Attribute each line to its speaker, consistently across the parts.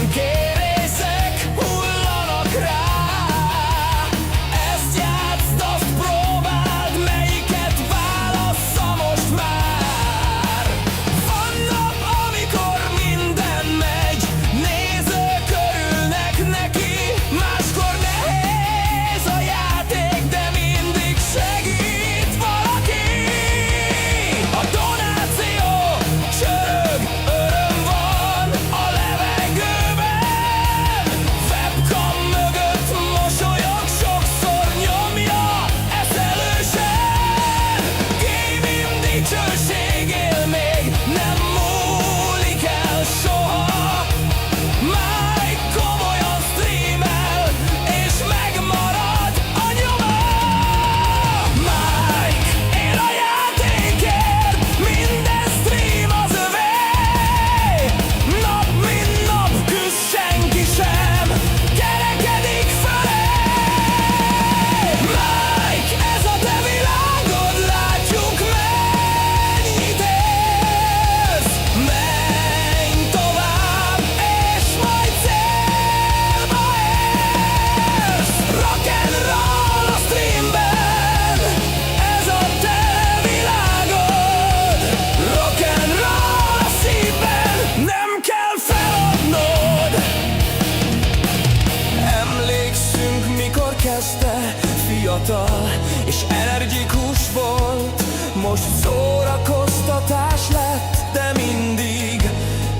Speaker 1: kérészek hullanak rá. Ezt játszd, azt próbáld, melyiket válassza most már. Van nap, amikor minden megy, nézők örülnek neki. Máskor nehéz a játék, de mindig segít valaki. A donáció csörög, öröm van a levegőben. Webcam mögött mosolyog, sokszor nyomja eszelősen. Gaming dicsőség él még, nem múlik el soha. Mike komolyan streamel, és megmarad a nyoma. Mike él a játékért, minden stream az övé. Nap mint nap küzd, senki sem kerekedik fölé. Mike, ez a te világod, látjuk mennyit érsz. Menj tovább, és majd célba érsz. Rock'n'roll a streamben, ez a te világod. Rock'n'roll a szívben, nem kell feladnod. Emlékszünk, mikor kezdte, fiatal és energikus volt. Most szórakoztatás lett, de mindig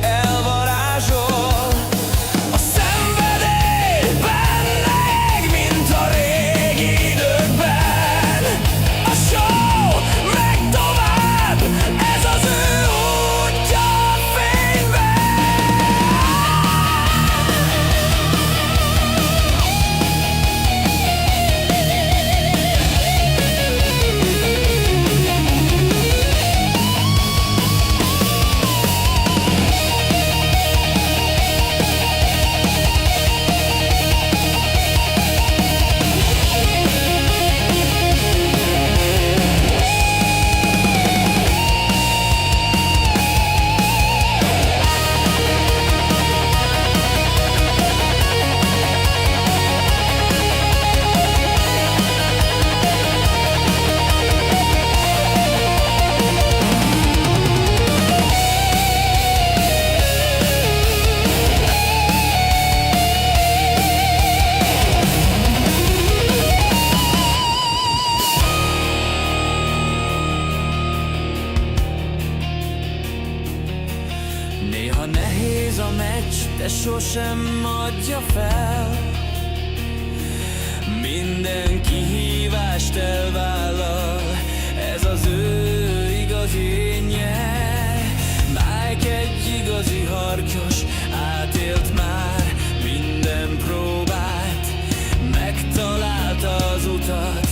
Speaker 1: elvarázsol. A szenvedély benne ég, mint a régi időkben. A show meg tovább, ez az ő útja a fényben. Néha nehéz a meccs, de sosem adja fel. Minden kihívást elvállal, ez az ő igazi énje. Mike egy igazi harcos, átélt már minden próbát. Megtalálta az utat,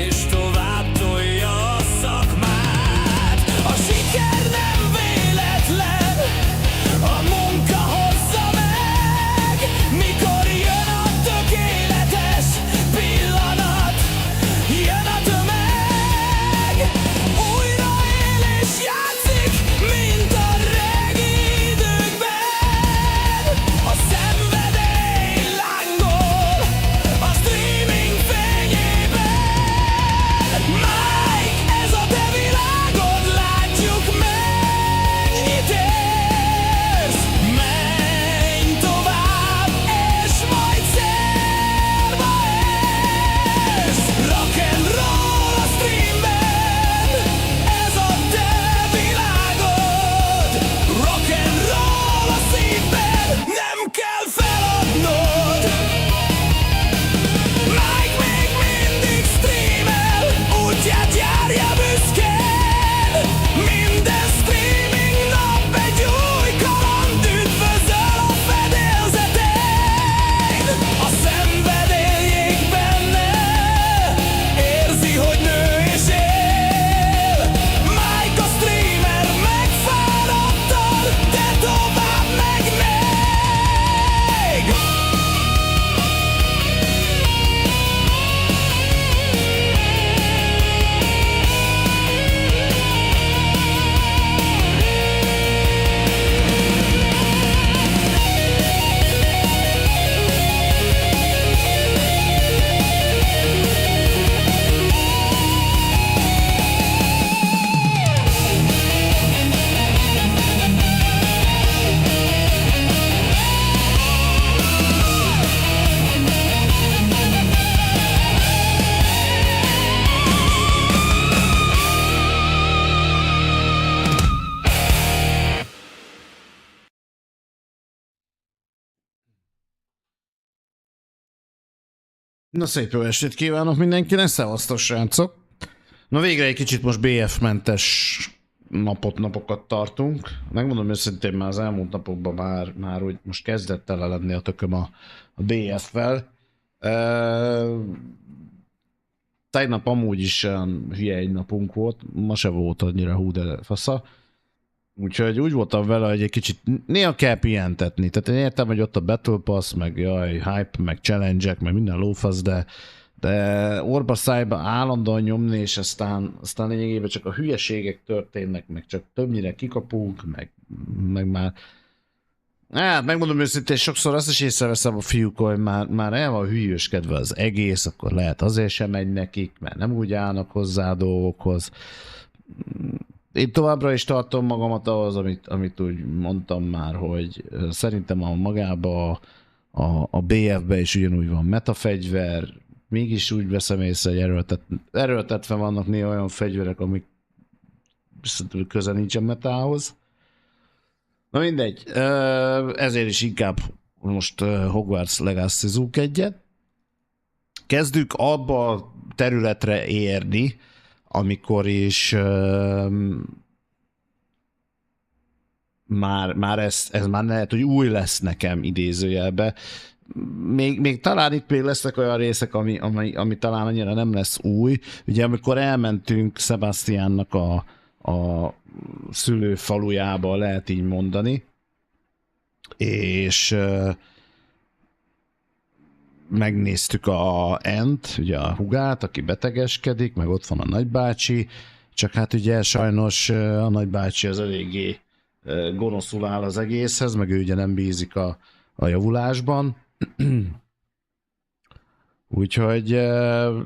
Speaker 1: és tovább tolja a szakmát. A siker nem véletlen, a munka hozza meg. Mikor jön a tökéletes pillanat, jön a tömeg. Újraélés
Speaker 2: Na, szép jó estét kívánok mindenkinek, szevasztok srácok! Na végre egy kicsit most BF-mentes napokat tartunk. Megmondom őszintén, már az elmúlt napokban már hogy most kezdett el lenni a tököm a BF-vel. Tegnap amúgy is olyan hülye egy napunk volt, ma se volt annyira hú de fasza. Úgyhogy úgy voltam vele, hogy egy kicsit néha kell pihentetni. Tehát én értem, hogy ott a Battle Pass, meg jaj, hype, meg challenge-ek, meg minden lófasz, de orba szájba állandóan nyomni, és aztán lényegében csak a hülyeségek történnek, meg csak többnyire kikapunk, meg már... Hát megmondom őszintén, sokszor azt is észreveszem a fiúk, hogy már el van hülyőskedve az egész, akkor lehet azért sem megy nekik, mert nem úgy állnak hozzá a dolgokhoz. Én továbbra is tartom magamat ahhoz, amit úgy mondtam már, hogy szerintem magába a BF-be is ugyanúgy van metafegyver, mégis úgy veszem észre, hogy erőltetve vannak néha olyan fegyverek, amik köze nincsen metához. Na mindegy, ezért is inkább most Hogwarts Legacy-zunk egyet. Kezdjük abba a területre érni, amikor is már ez már lehet, hogy új lesz nekem idézőjelbe. Még talán itt még lesznek olyan részek, ami talán annyira nem lesz új. Ugye amikor elmentünk Sebastiánnak a szülőfalujába, lehet így mondani, és megnéztük a Ent, ugye a hugát, aki betegeskedik, meg ott van a nagybácsi, csak hát ugye sajnos a nagybácsi az eléggé gonoszul áll az egészhez, meg ő ugye nem bízik a javulásban. Úgyhogy,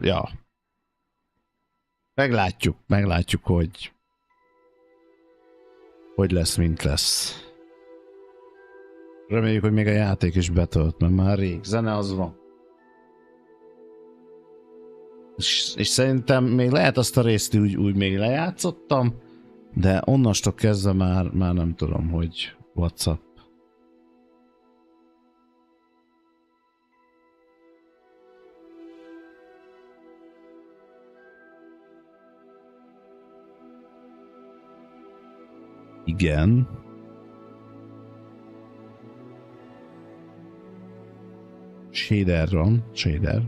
Speaker 2: ja, meglátjuk, hogy lesz, mint lesz. Reméljük, hogy még a játék is betölt, mert már rég. Zene az van. És szerintem még lehet azt a részt úgy még lejátszottam, de onnastól kezdve már nem tudom, hogy WhatsApp. Igen. Shader van, shader.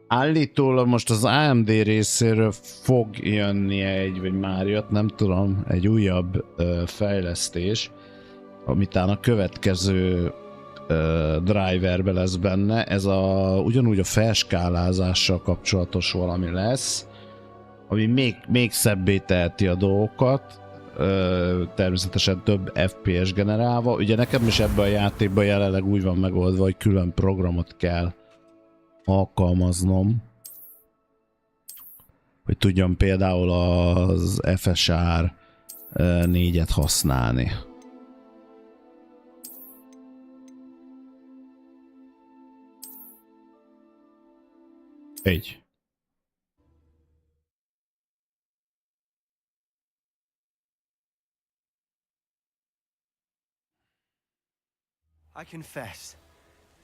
Speaker 2: Állítólag most az AMD részéről fog jönni vagy már jött, nem tudom, egy újabb fejlesztés, amitán a következő driverbe lesz benne. Ez ugyanúgy a felskálázással kapcsolatos valami lesz, ami még szebbé teheti a dolgokat, természetesen több FPS generálva. Ugye nekem is ebben a játékban jelenleg úgy van megoldva, hogy külön programot kell alkalmaznom, hogy tudjam például az FSR 4-et használni. Egy.
Speaker 3: I confess,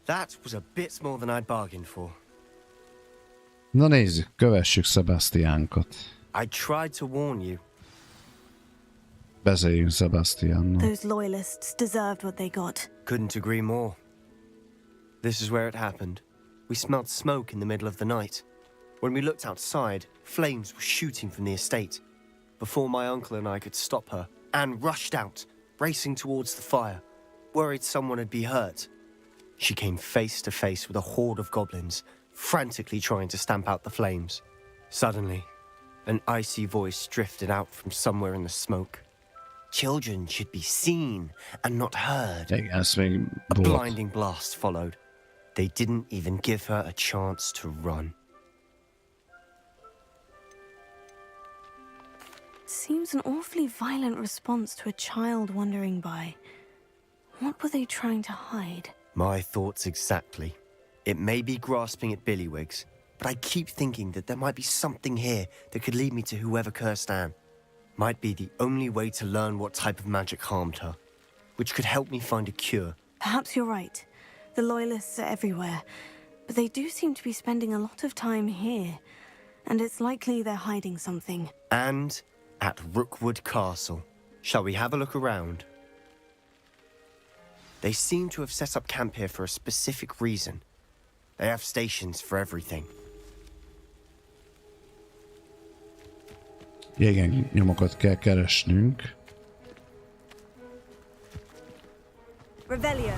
Speaker 3: that was a bit more than I'd bargained for.
Speaker 2: Na nézzük, kövessük Sebastiánkat.
Speaker 3: I tried to warn you.
Speaker 2: Beszéljünk Sebastiánnal.
Speaker 4: Those loyalists deserved what they got.
Speaker 3: Couldn't agree more. This is where it happened. We smelled smoke in the middle of the night. When we looked outside, flames were shooting from the estate. Before my uncle and I could stop her, Anne rushed out, racing towards the fire, worried someone had been hurt. She came face to face with a horde of goblins, frantically trying to stamp out the flames. Suddenly, an icy voice drifted out from somewhere in the smoke. Children should be seen and not heard. A blinding blast followed. They didn't even give her a chance to run.
Speaker 4: Seems an awfully violent response to a child wandering by. What were they trying to hide?
Speaker 3: My thoughts exactly. It may be grasping at billywhigs, but I keep thinking that there might be something here that could lead me to whoever cursed Anne. Might be the only way to learn what type of magic harmed her, which could help me find a cure.
Speaker 4: Perhaps you're right. The Loyalists are everywhere, but they do seem to be spending a lot of time here, and it's likely they're hiding something.
Speaker 3: And at Rookwood Castle. Shall we have a look around? They seem to have set up camp here for a specific reason. They have stations for everything.
Speaker 2: Igen, nyomokat kell keresnünk.
Speaker 4: Revelio.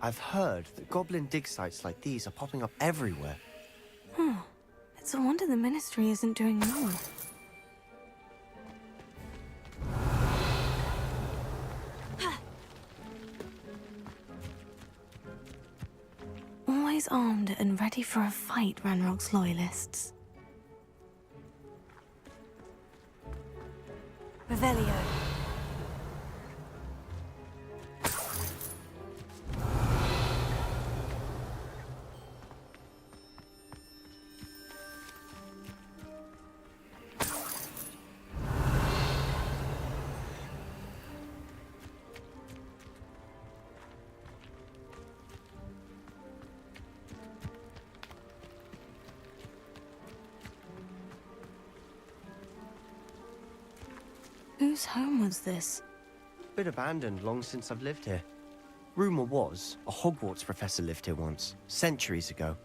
Speaker 3: I've heard that goblin dig sites like these are popping up everywhere.
Speaker 4: It's a wonder the Ministry isn't doing more. Always armed and ready for a fight, Ranrock's Loyalists. Revelio. Whose home was this?
Speaker 3: Been abandoned long since I've lived here. Rumor was a Hogwarts professor lived here once, centuries ago.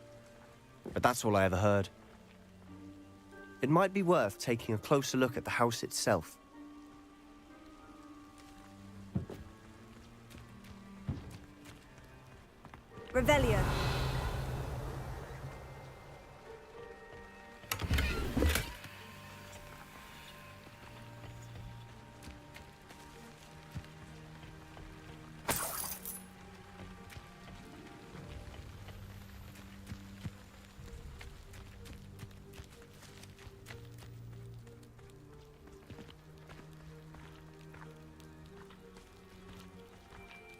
Speaker 3: But that's all I ever heard. It might be worth taking a closer look at the house itself.
Speaker 4: Revelio.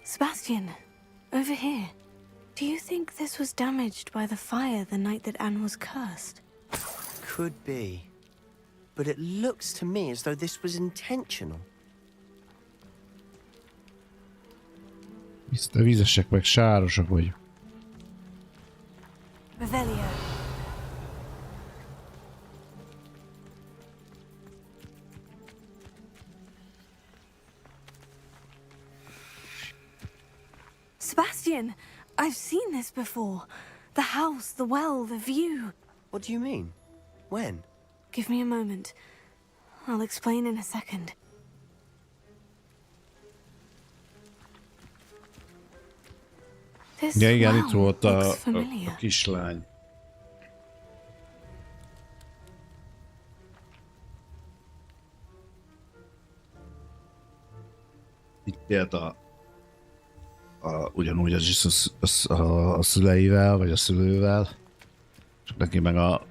Speaker 4: Sebastian, over here. Do you think this was damaged by the fire the night that Anne was cursed?
Speaker 3: Could be. But it looks to me as though this was intentional.
Speaker 2: Te vízesek meg sárosak vagy.
Speaker 4: Revelio. Sebastian, I've seen this before. The house, the well, the view.
Speaker 3: What do you mean? When?
Speaker 4: Give me a moment. I'll explain in a second. This
Speaker 2: Ja, igen,
Speaker 4: well
Speaker 2: itt volt
Speaker 4: looks
Speaker 2: a
Speaker 4: familiar.
Speaker 2: kislány. Itt élt ugyanúgy az is a szüleivel, vagy a szülővel, csak neki meg a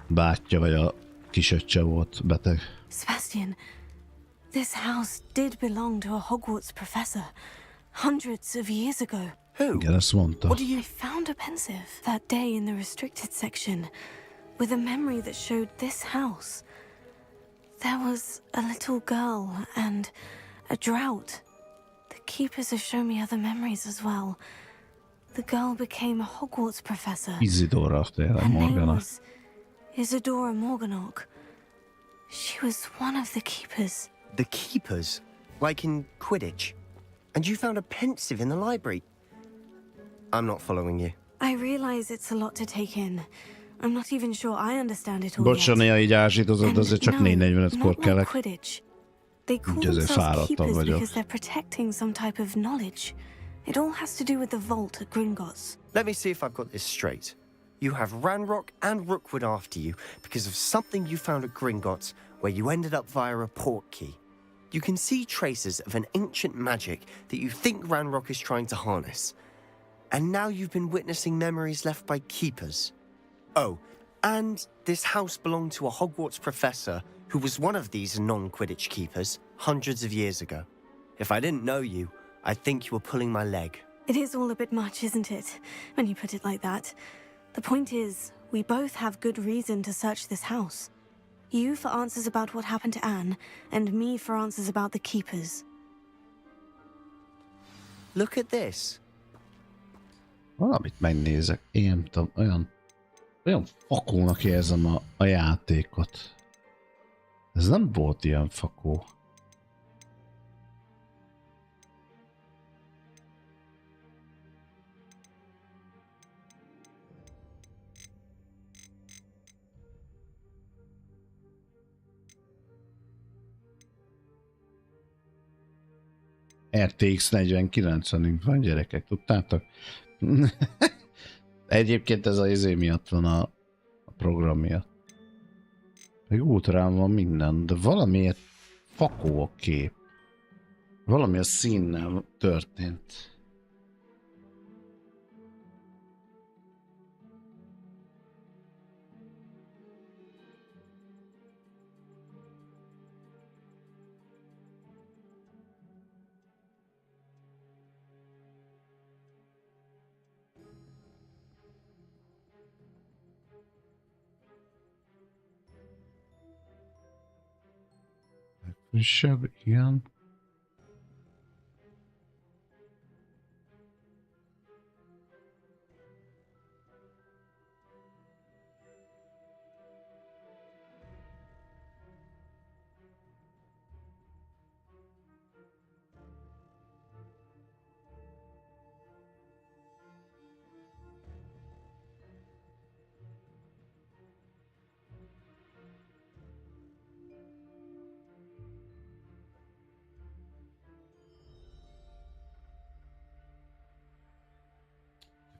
Speaker 2: bátyja, vagy a kisöccse volt beteg.
Speaker 4: Sebastian, this house did belong to a Hogwarts professor hundreds of years ago.
Speaker 3: Who?
Speaker 2: Igen, ezt mondta.
Speaker 4: I found a pensive that day in the restricted section with a memory that showed this house. There was a little girl and a drought. The keepers have shown me other memories as well. The girl became a Hogwarts professor.
Speaker 2: Isidora, tényleg,
Speaker 4: Her name
Speaker 2: Morgana.
Speaker 4: was Isadora Morganach. She was one of the keepers.
Speaker 3: The keepers? Like in Quidditch? And you found a pensive in the library? I'm not following you.
Speaker 4: I realize it's a lot to take in. I'm not even sure I understand it all
Speaker 2: Bocs,
Speaker 4: yet.
Speaker 2: néha így ásítozod, de azért csak 4:45-kor
Speaker 4: not like
Speaker 2: kelek.
Speaker 4: Quidditch. They call
Speaker 2: Úgy azért
Speaker 4: themselves
Speaker 2: fáradtam
Speaker 4: keepers
Speaker 2: vagyok.
Speaker 4: because they're protecting some type of knowledge. It all has to do with the vault at Gringotts.
Speaker 3: Let me see if I've got this straight. You have Ranrock and Rookwood after you because of something you found at Gringotts where you ended up via a portkey. You can see traces of an ancient magic that you think Ranrock is trying to harness. And now you've been witnessing memories left by keepers. Oh, and this house belonged to a Hogwarts professor who was one of these non-Quidditch keepers hundreds of years ago. If I didn't know you, I'd think you were pulling my leg.
Speaker 4: It is all a bit much, isn't it, when you put it like that? The point is, we both have good reason to search this house. You for answers about what happened to Anne, and me for answers about the keepers.
Speaker 3: Look at this.
Speaker 2: Valamit megnézek. Én nem tudom, olyan fakónak érzem a játékot. Ez nem volt ilyen fakó. RTX 4090-ünk van, gyerekek, tudtátok? Egyébként ez az izé miatt van a program miatt. Meg ultrán van minden, de valamiért fakó a kép. Valami a színnel történt. Frissebb, igen.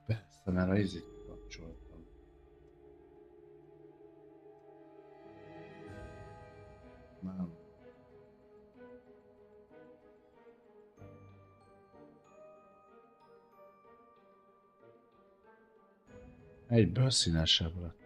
Speaker 2: Persze, mert a izét kapcsoltam. Nem. Egyből színesebb lett.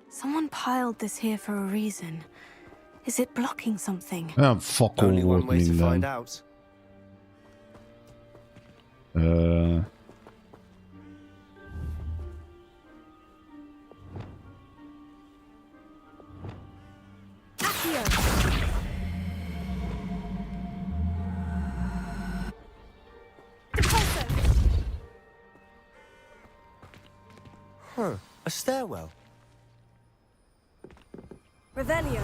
Speaker 4: Someone piled this here for a reason. Is it blocking something?
Speaker 2: Olyan fakó
Speaker 3: Only one
Speaker 2: volt
Speaker 3: way to find
Speaker 2: minden.
Speaker 3: out. Huh, a stairwell.
Speaker 4: Revelio.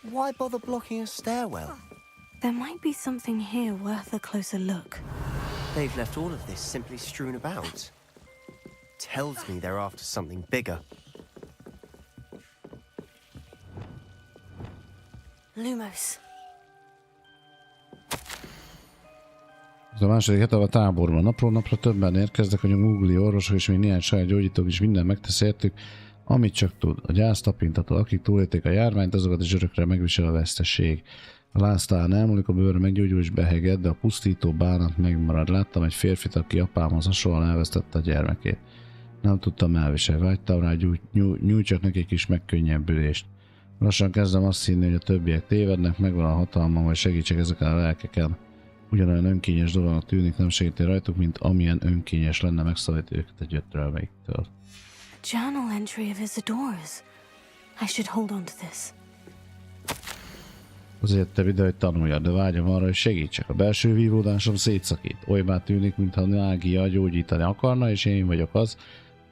Speaker 3: Why bother blocking a stairwell?
Speaker 4: There might be something here worth a closer look.
Speaker 3: They've left all of this simply strewn about. Tells me they're after something bigger.
Speaker 4: Lumos.
Speaker 2: Ez a második hete a táborban. Napról napra többen érkeznek, hogy a Mugli orvosok és még néhány saját gyógyítók is minden megtesz értük, amit csak tud. A gyász tapintató, akik túlélték a járványt, azokat is örökre megvisel a veszteség. A láztán elmúlik, a bőre meggyógyul és beheged, de a pusztító bánat megmarad. Láttam egy férfit, aki apámhoz hasonlóan elvesztette a gyermekét. Nem tudtam elviselni, vágytam rá, nyújtsak neki kis megkönnyebbülést. Lassan kezdem azt hinni, hogy a többiek tévednek, megvan a hatalmam, hogy segítsek ezeken a lelkeken. Ugyanolyan önkényes dolognak tűnik, nem segíti rajtuk, mint amilyen önkényes lenne megszabadítani őket a gyötrelmeiktől.
Speaker 4: Journal entry of Isidora's. I should hold on to this.
Speaker 2: Azért te ide, hogy tanuljad, de vágyam arra, hogy segítsek. A belső vívódásom szétszakít. Olybá tűnik, mintha Nágia gyógyítani akarna, és én vagyok az,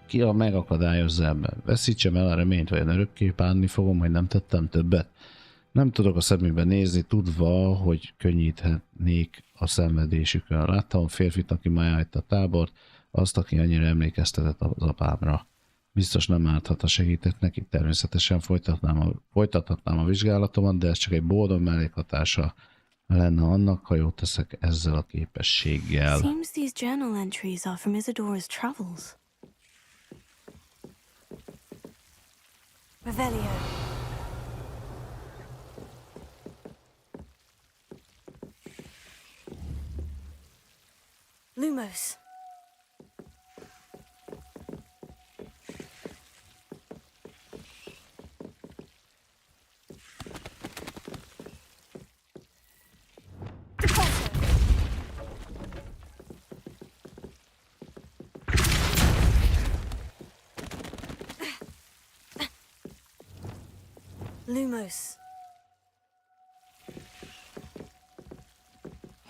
Speaker 2: ki a megakadályozza ebben. Veszítsem el a reményt, vajon örökké bánni fogom, hogy nem tettem többet. Nem tudok a szemébe nézni, tudva, hogy könnyíthetnék a szenvedésükön. Láttam a férfit, aki már elhagyta a tábort, azt, aki annyira emlékeztetett az apámra. Biztos nem árthat, ha segítek neki, természetesen folytathatnám a vizsgálatomat, de ez csak egy boldog mellékhatása lenne annak, ha jót teszek ezzel a képességgel.
Speaker 4: Seems these journal entries are from Isadora's travels. Revelio. Lumos. Lumos.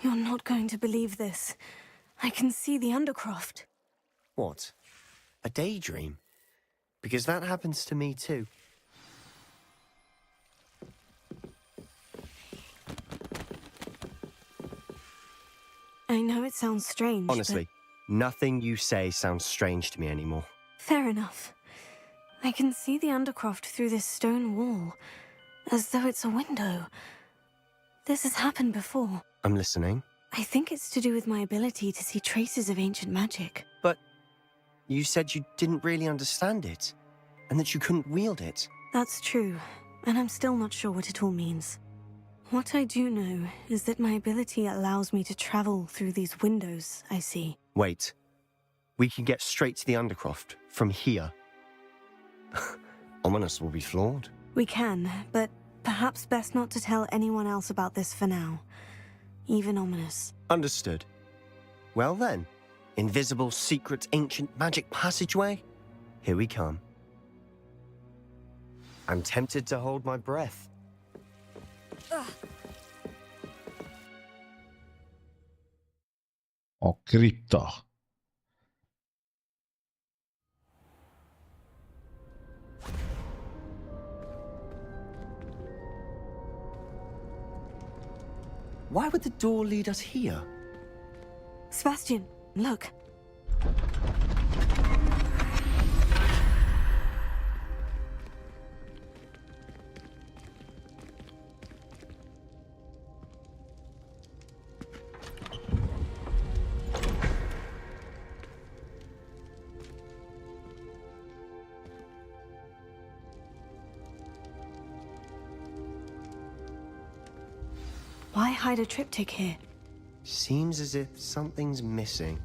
Speaker 4: You're not going to believe this. I can see the Undercroft.
Speaker 3: What? A daydream? Because that happens to me too.
Speaker 4: I know it sounds strange,
Speaker 3: Honestly, nothing you say sounds strange to me anymore.
Speaker 4: but fair enough. I can see the Undercroft through this stone wall, as though it's a window. This has happened before.
Speaker 3: I'm listening.
Speaker 4: I think it's to do with my ability to see traces of ancient magic.
Speaker 3: But you said you didn't really understand it, and that you couldn't wield it.
Speaker 4: That's true, and I'm still not sure what it all means. What I do know is that my ability allows me to travel through these windows I see.
Speaker 3: Wait. We can get straight to the Undercroft from here. Ominous will be flawed.
Speaker 4: We can, but perhaps best not to tell anyone else about this for now. Even Ominous.
Speaker 3: Understood. Well then, invisible, secret, ancient magic passageway? Here we come. I'm tempted to hold my breath.
Speaker 2: A kripta.
Speaker 3: Why would the door lead us here?
Speaker 4: Sebastian, look. Why hide a triptych here?
Speaker 3: Seems as if something's missing.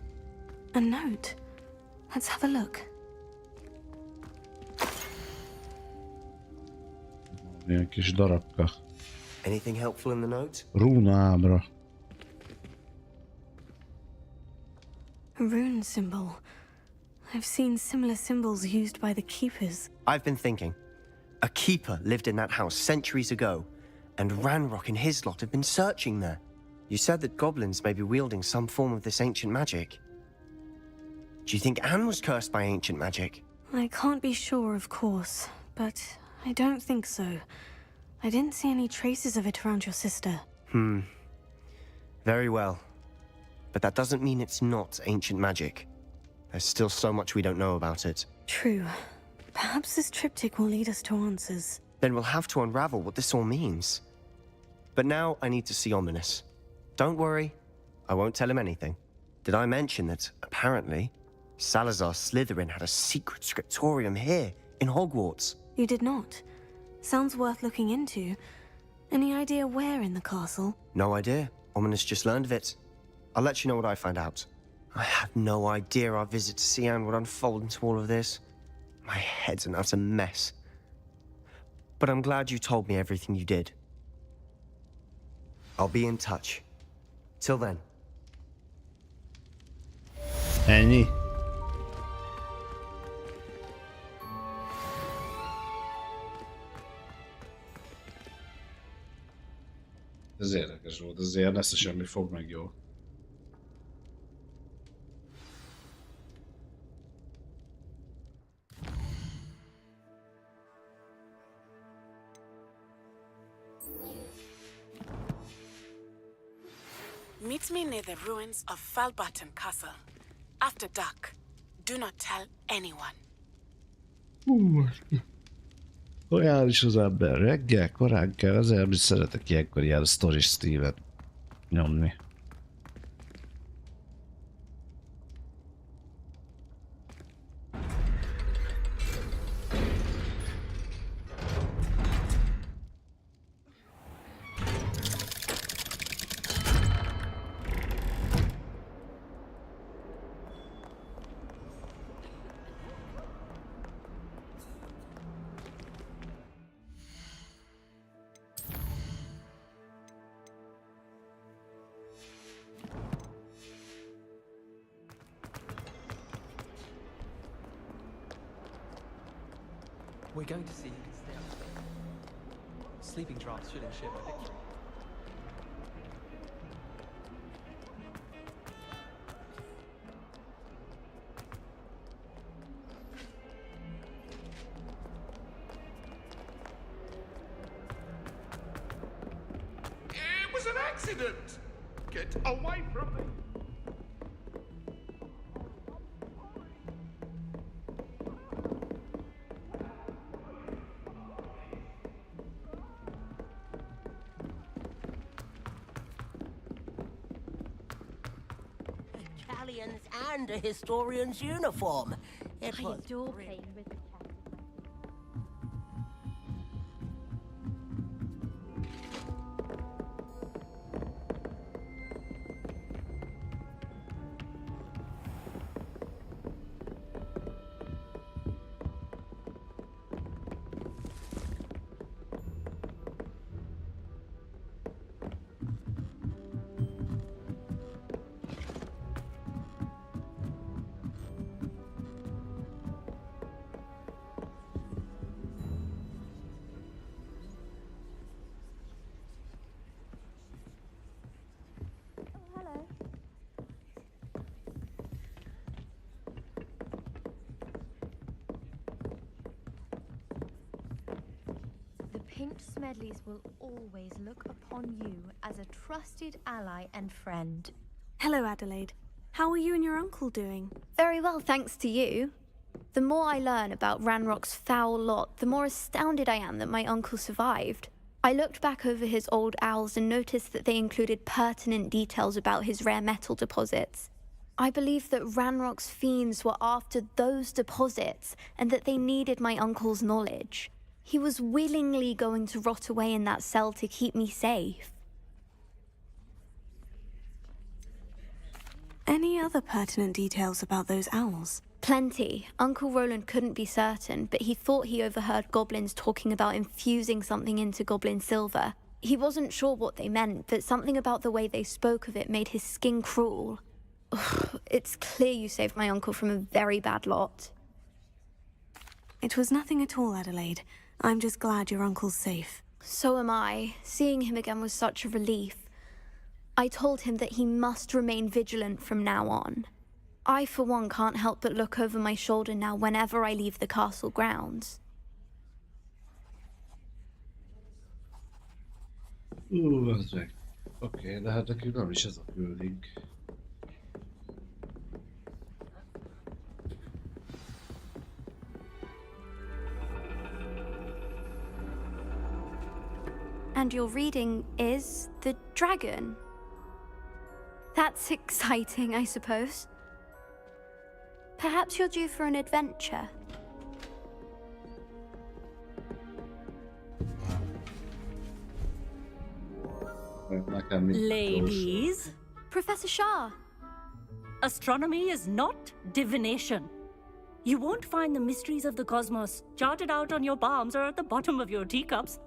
Speaker 4: A note. Let's have a look.
Speaker 2: Ilyen kis darabka.
Speaker 3: Anything helpful in the note?
Speaker 2: Rúnaábra.
Speaker 4: A rune symbol. I've seen similar symbols used by the keepers.
Speaker 3: I've been thinking. A keeper lived in that house centuries ago, and Ranrock and his lot have been searching there. You said that goblins may be wielding some form of this ancient magic. Do you think Anne was cursed by ancient magic?
Speaker 4: I can't be sure, of course, but I don't think so. I didn't see any traces of it around your sister.
Speaker 3: Very well. But that doesn't mean it's not ancient magic. There's still so much we don't know about it.
Speaker 4: True. Perhaps this triptych will lead us to answers.
Speaker 3: Then we'll have to unravel what this all means. But now I need to see Ominous. Don't worry, I won't tell him anything. Did I mention that, apparently, Salazar Slytherin had a secret scriptorium here, in Hogwarts?
Speaker 4: You did not. Sounds worth looking into. Any idea where in the castle?
Speaker 3: No idea. Ominous just learned of it. I'll let you know what I find out. I had no idea our visit to Cian would unfold into all of this. My head's an utter mess. But I'm glad you told me everything you did. I'll be in touch. Till then.
Speaker 2: Ennyi? Ez érdekes volt, ez ilyen lesz, semmi fog meg jó.
Speaker 5: Meet me near the ruins of Falbutton Castle. After dark. Do not tell anyone.
Speaker 2: Olyan is az ember. Reggel korán kell, azért amit szeretek ilyenkor ilyen story streamet nyomni.
Speaker 6: We're going to see who can stay up there. Sleeping drafts should ensure my victory.
Speaker 7: It was an accident! Get away from me!
Speaker 8: And a historian's uniform. It
Speaker 9: I
Speaker 8: was
Speaker 9: adore playing with the cat. Pink Smedleys will always look upon you as a trusted ally and friend.
Speaker 4: Hello, Adelaide. How are you and your uncle doing?
Speaker 9: Very well, thanks to you. The more I learn about Ranrock's foul lot, the more astounded I am that my uncle survived. I looked back over his old owls and noticed that they included pertinent details about his rare metal deposits. I believe that Ranrock's fiends were after those deposits and that they needed my uncle's knowledge. He was willingly going to rot away in that cell to keep me safe.
Speaker 4: Any other pertinent details about those owls?
Speaker 9: Plenty. Uncle Roland couldn't be certain, but he thought he overheard goblins talking about infusing something into goblin silver. He wasn't sure what they meant, but something about the way they spoke of it made his skin crawl. It's clear you saved my uncle from a very bad lot.
Speaker 4: It was nothing at all, Adelaide. I'm just glad your uncle's safe.
Speaker 9: So am I. Seeing him again was such a relief. I told him that he must remain vigilant from now on. I, for one, can't help but look over my shoulder now whenever I leave the castle grounds.
Speaker 2: Az meg. Oké, de hát nekünk nem is ez a küldünk.
Speaker 9: And your reading is The Dragon. That's exciting, I suppose. Perhaps you're due for an adventure.
Speaker 10: Ladies,
Speaker 9: Professor Shah.
Speaker 10: astronomy is not divination. You won't find the mysteries of the cosmos charted out on your palms or at the bottom of your teacups.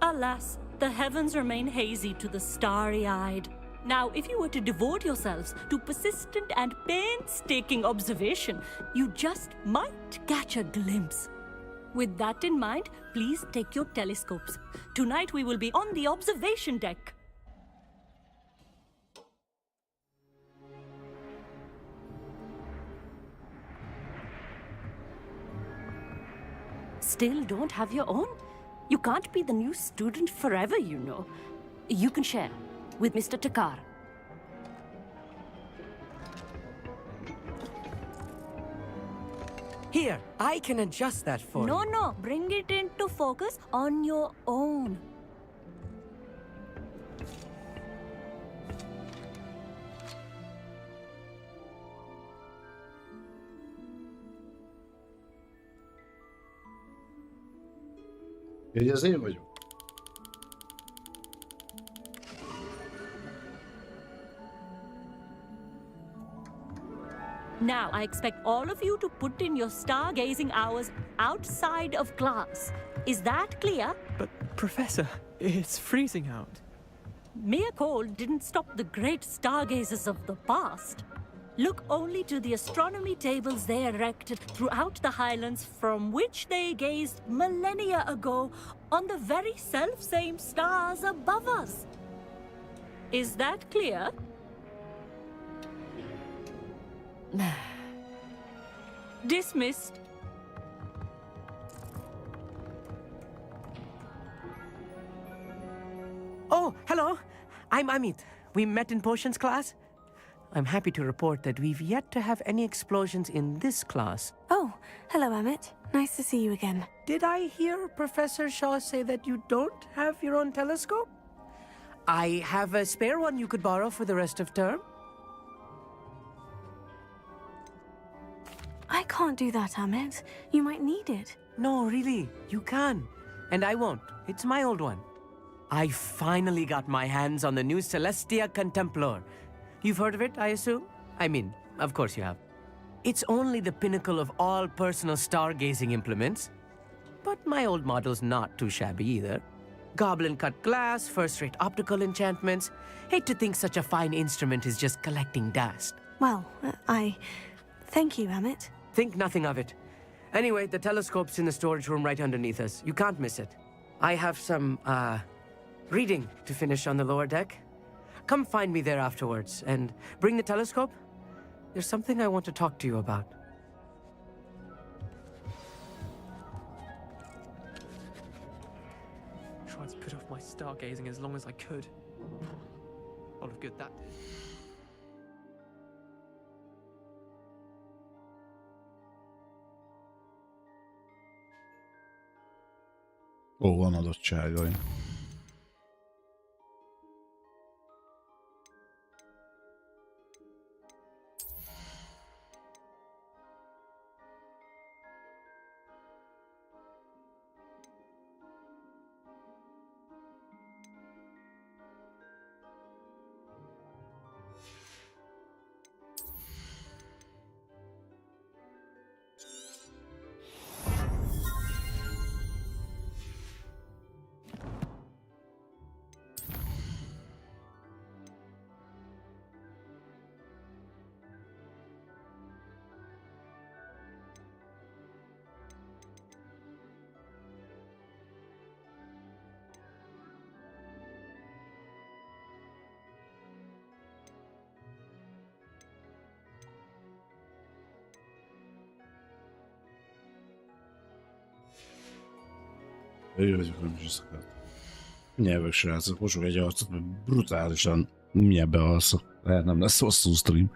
Speaker 10: Alas, the heavens remain hazy to the starry-eyed. Now, if you were to devote yourselves to persistent and painstaking observation, you just might catch a glimpse. With that in mind, please take your telescopes. Tonight we will be on the observation deck. Still don't have your own? You can't be the new student forever, you know. You can share with Mr. Takar.
Speaker 6: Here, I can adjust that for
Speaker 10: No,
Speaker 6: you.
Speaker 10: no, bring it into focus on your own.
Speaker 2: Hogy ez én vagyok.
Speaker 10: Now, I expect all of you to put in your stargazing hours outside of class. Is that clear?
Speaker 6: But, Professor, it's freezing out.
Speaker 10: Mere cold didn't stop the great stargazers of the past. Look only to the astronomy tables they erected throughout the Highlands, from which they gazed millennia ago on the very self-same stars above us. Is that clear? Dismissed.
Speaker 6: Oh, hello. I'm Amit. We met in potions class. I'm happy to report that we've yet to have any explosions in this class.
Speaker 4: Oh, hello, Amit. Nice to see you again.
Speaker 6: Did I hear Professor Shaw say that you don't have your own telescope? I have a spare one you could borrow for the rest of term.
Speaker 4: I can't do that, Amit. You might need it.
Speaker 6: No, really, you can. And I won't. It's my old one. I finally got my hands on the new Celestia Contemplar. You've heard of it, I assume? I mean, of course you have. It's only the pinnacle of all personal stargazing implements. But my old model's not too shabby either. Goblin-cut glass, first-rate optical enchantments. Hate to think such a fine instrument is just collecting dust.
Speaker 4: Well, thank you, Amit.
Speaker 6: Think nothing of it. Anyway, the telescope's in the storage room right underneath us. You can't miss it. I have some, reading to finish on the lower deck. Come find me there afterwards, and bring the telescope. There's something I want to talk to you about. Tried to put off my stargazing as long as I could. A lot of good that did.
Speaker 2: Ó, van adottságaim. Ő vagyok, nem is szakadt. Nyelvek srácok, mosok egy arcot, mert brutálisan mindjárt bealszok. Lehet nem lesz hosszú stream.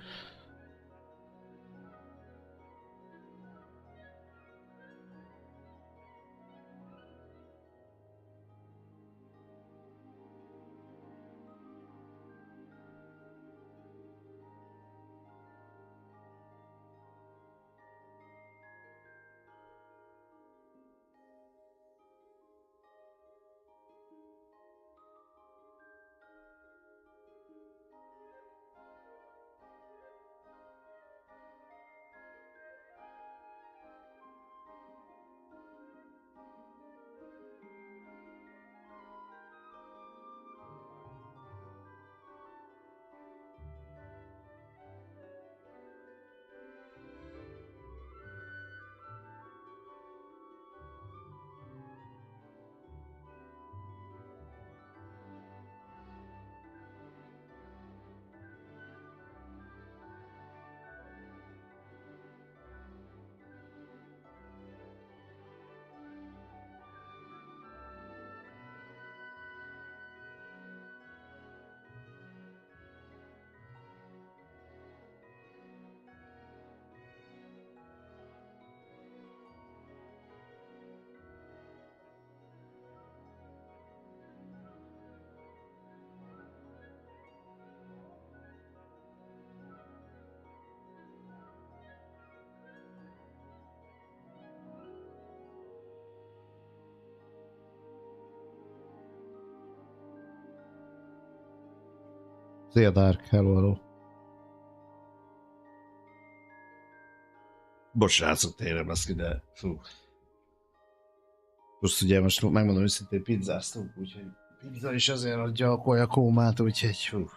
Speaker 2: Szia Dark, hello. Bocsánat, tényleg baszki, de fú. Most ugye megmondom őszintén, pizzáztunk, úgyhogy pizza is azért adja a kolyakómát, úgyhogy fú.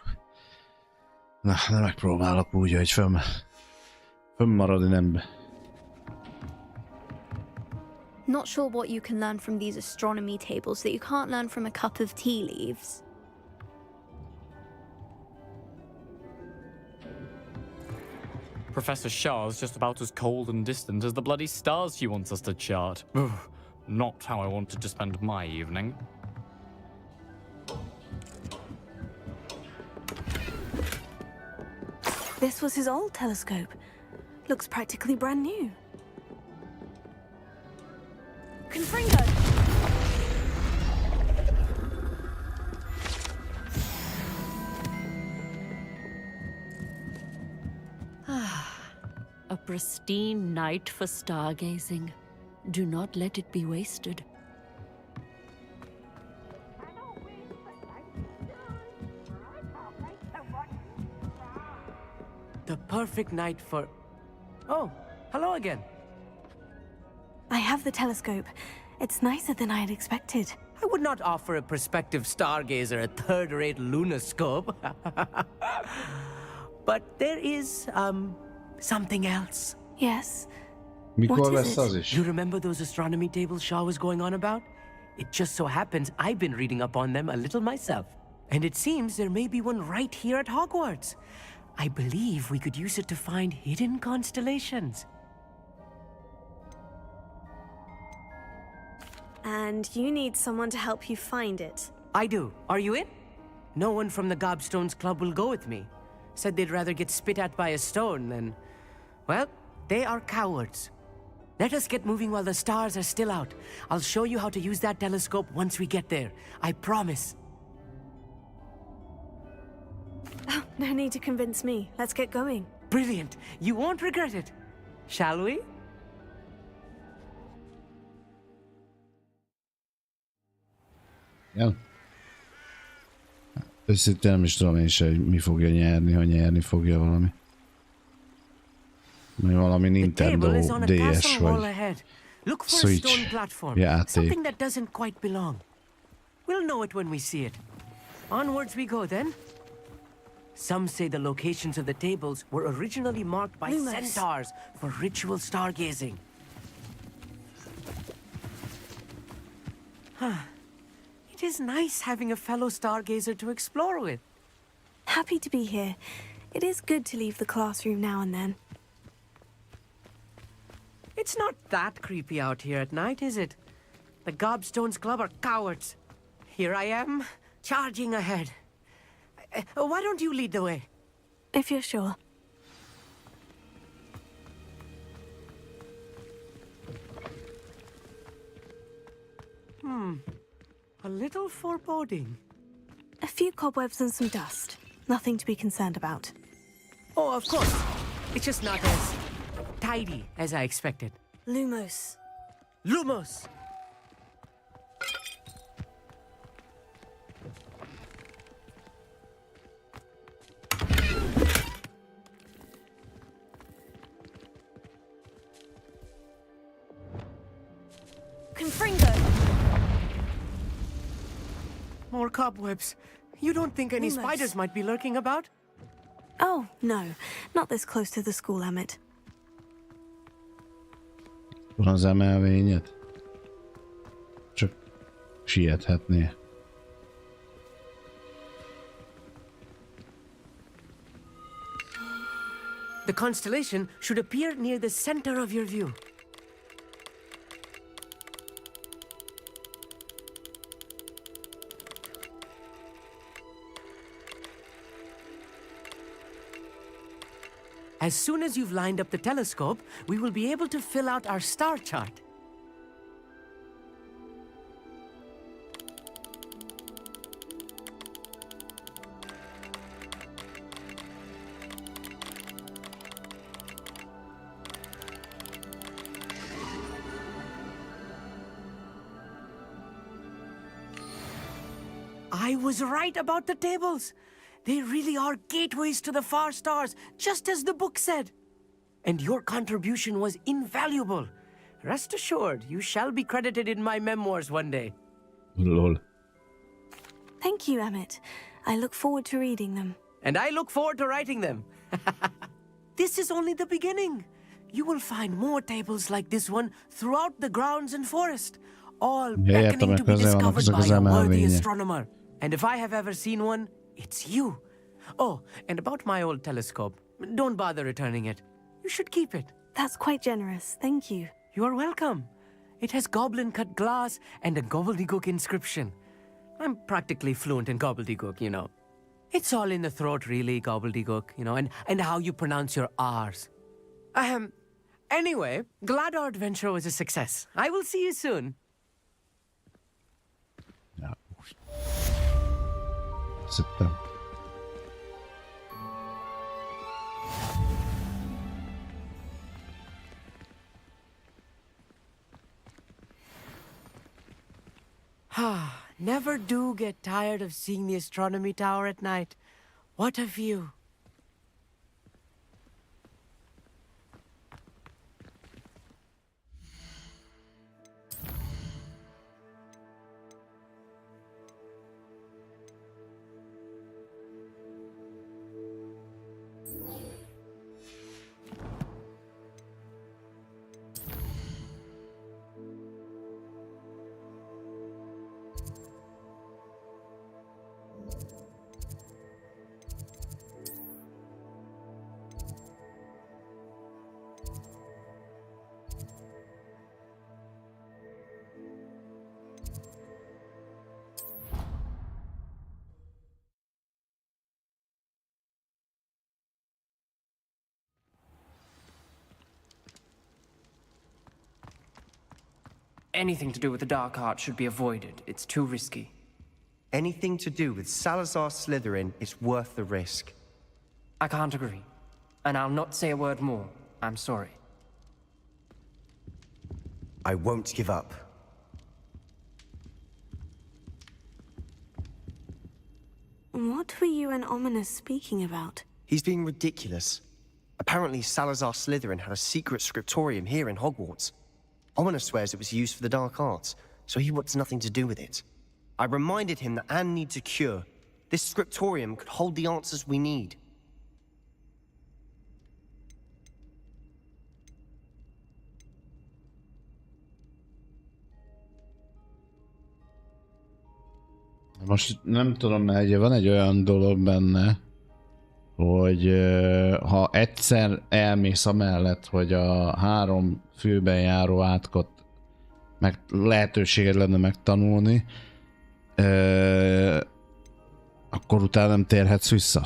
Speaker 2: Na, de megpróbálok úgy, hogy fönnmaradni nem.
Speaker 9: Not sure what you can learn from these astronomy tables that you can't learn from a cup of tea leaves.
Speaker 11: Professor Shah's just about as cold and distant as the bloody stars she wants us to chart. Ugh, not how I wanted to spend my evening.
Speaker 4: This was his old telescope. Looks practically brand new. Confringo!
Speaker 10: A pristine night for stargazing. Do not let it be wasted.
Speaker 6: The perfect night for... Oh, hello again.
Speaker 4: I have the telescope. It's nicer than I had expected.
Speaker 6: I would not offer a prospective stargazer a third-rate lunoscope. But there is, something else.
Speaker 4: Yes?
Speaker 2: Mikor
Speaker 4: What is
Speaker 2: lesz
Speaker 4: it?
Speaker 2: az is?
Speaker 6: You remember those astronomy tables Shaw was going on about? It just so happens I've been reading up on them a little myself. And it seems there may be one right here at Hogwarts. I believe we could use it to find hidden constellations.
Speaker 4: And you need someone to help you find it.
Speaker 6: I do. Are you in? No one from the Gobstones Club will go with me. Said they'd rather get spit at by a stone than... Well, they are cowards. Let us get moving while the stars are still out. I'll show you how to use that telescope once we get there. I promise.
Speaker 4: Oh, no need to convince me. Let's get going.
Speaker 6: Brilliant. You won't regret it. Shall we?
Speaker 2: Ja. Őszintén nem is tudom én se, hogy mi fogja nyerni, ha nyerni fogja valami. Valami Nintendo DS vagy Switch játék.
Speaker 6: Something that doesn't quite belong. We'll know it when we see it. Onwards we go then. Some say the locations of the tables were originally marked by centaurs for ritual stargazing. It is nice having a fellow stargazer to explore with.
Speaker 4: Happy to be here. It is good to leave the classroom now and then.
Speaker 6: It's not that creepy out here at night, is it? The Gobstones Club are cowards. Here I am, charging ahead. Why don't you lead the way?
Speaker 4: If you're sure.
Speaker 6: A little foreboding.
Speaker 4: A few cobwebs and some dust. Nothing to be concerned about.
Speaker 6: Oh, of course. It's just not as tidy as I expected.
Speaker 4: Lumos.
Speaker 6: Lumos!
Speaker 4: Confringo!
Speaker 6: More cobwebs. You don't think any
Speaker 4: Lumos.
Speaker 6: spiders might be lurking about?
Speaker 4: Oh, no. Not this close to the school, Amit.
Speaker 2: Van az emelvényed? Csak siethetné.
Speaker 6: The constellation should appear near the center of your view. As soon as you've lined up the telescope, we will be able to fill out our star chart. I was right about the tables. They really are gateways to the far stars, just as the book said. And your contribution was invaluable. Rest assured, you shall be credited in my memoirs one day.
Speaker 2: Lol.
Speaker 4: Thank you, Amit. I look forward to reading them.
Speaker 6: And I look forward to writing them. This is only the beginning. You will find more tables like this one throughout the grounds and forest, all beckoning to be discovered by a worthy astronomer. And if I have ever seen one, it's you. Oh, and about my old telescope, don't bother returning it. You should keep it.
Speaker 4: That's quite generous. Thank you.
Speaker 6: You are welcome. It has goblin-cut glass and a gobbledygook inscription. I'm practically fluent in gobbledygook, you know. It's all in the throat, really, gobbledygook, you know, and how you pronounce your R's. Anyway, glad our adventure was a success. I will see you soon.
Speaker 2: Ja. Szépen.
Speaker 6: Never do get tired of seeing the astronomy tower at night. What a view.
Speaker 12: Anything to do with the dark art should be avoided. It's too risky.
Speaker 3: Anything to do with Salazar Slytherin is worth the risk.
Speaker 12: I can't agree. And I'll not say a word more. I'm sorry.
Speaker 3: I won't give up.
Speaker 4: What were you and Ominous speaking about?
Speaker 3: He's being ridiculous. Apparently Salazar Slytherin had a secret scriptorium here in Hogwarts. Ominous swears it was used for the dark arts, so he wants nothing to do with it. I reminded him that Anne needs a cure. This scriptorium could hold the answers we need.
Speaker 2: Most nem tudom, mert ugye van egy olyan dolog benne, hogy ha egyszer elmész amellett, hogy a 3 főben járó átkot meg lehetőséged lenne megtanulni, akkor utána nem térhetsz vissza.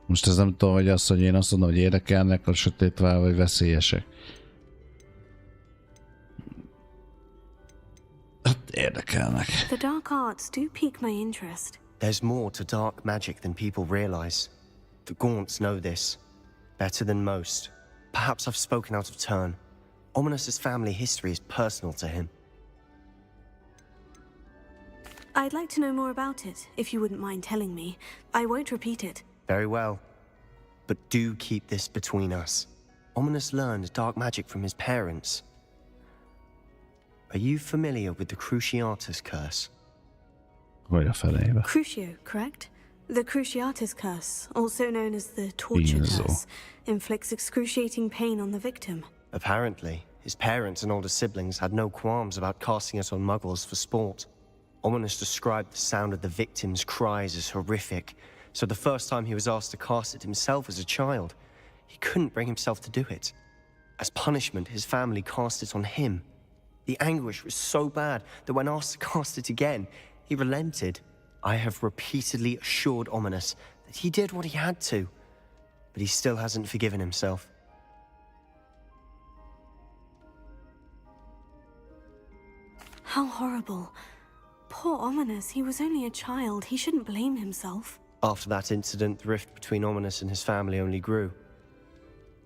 Speaker 2: Most ez nem tudom, hogy az, hogy én azt mondom, hogy érdekelnek a sötétvál, vagy veszélyesek. Hát érdekelnek.
Speaker 4: The dark arts do pique my interest.
Speaker 3: There's more to dark magic than people realize. The Gaunts know this better than most. Perhaps I've spoken out of turn. Ominous's family history is personal to him.
Speaker 4: I'd like to know more about it, if you wouldn't mind telling me. I won't repeat it.
Speaker 3: Very well. But do keep this between us. Ominous learned dark magic from his parents. Are you familiar with the Cruciatus curse?
Speaker 4: Crucio, correct? The Cruciatus curse, also known as the torture curse, inflicts excruciating pain on the victim.
Speaker 3: Apparently, his parents and older siblings had no qualms about casting it on muggles for sport. Ominous described the sound of the victim's cries as horrific, so the first time he was asked to cast it himself as a child, he couldn't bring himself to do it. As punishment, his family cast it on him. The anguish was so bad that when asked to cast it again, he relented. I have repeatedly assured Ominous that he did what he had to, but he still hasn't forgiven himself.
Speaker 4: How horrible. Poor Ominous, he was only a child. He shouldn't blame himself.
Speaker 3: After that incident, the rift between Ominous and his family only grew.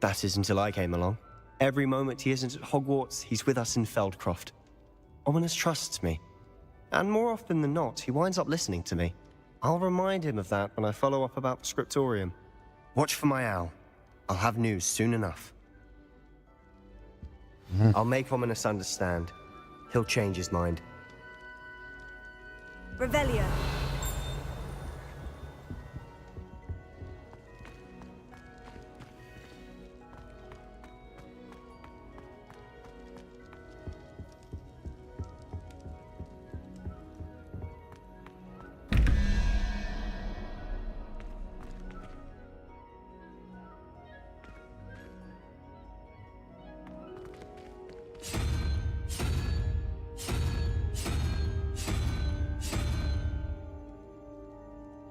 Speaker 3: That is until I came along. Every moment he isn't at Hogwarts, he's with us in Feldcroft. Ominous trusts me. And more often than not, he winds up listening to me. I'll remind him of that when I follow up about the scriptorium. Watch for my owl. I'll have news soon enough. I'll make Ominous understand. He'll change his mind.
Speaker 4: Revelio.